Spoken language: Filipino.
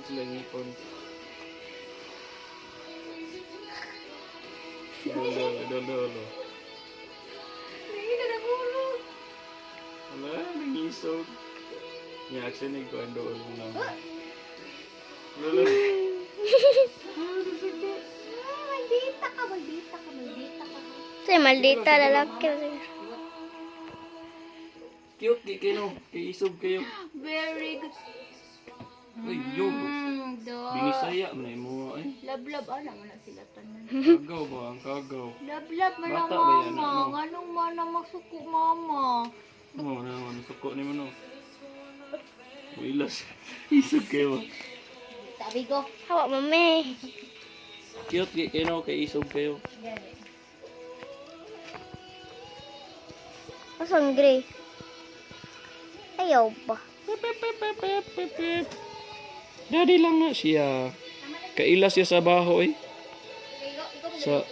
sila ngipon. Dolo. Hindi na nagulog. Wala, nangisog. Niaksin ni ko ang doon lang. Lolo. Maldita ka. Say, maldita lalaki. Cute, di kayo. Kaisog kayo. Very good. Uy, yo. Dog. Binisaya, manay mo ay. Love, alam mo na sila tanan. Kagaw ba? Ang kagaw. Love, man ang Bata ba yan, mama. ano? Anong man ang masuko, mama? Oo, naman. Suko ni mo no. Wilas. Isog kayo. Sabi ko. Hawa, mami. Cute, di kayo. Kaisog kayo. Asang gray? Ayaw ba? Daddy lang na siya. Kailas siya sa baho eh. Sa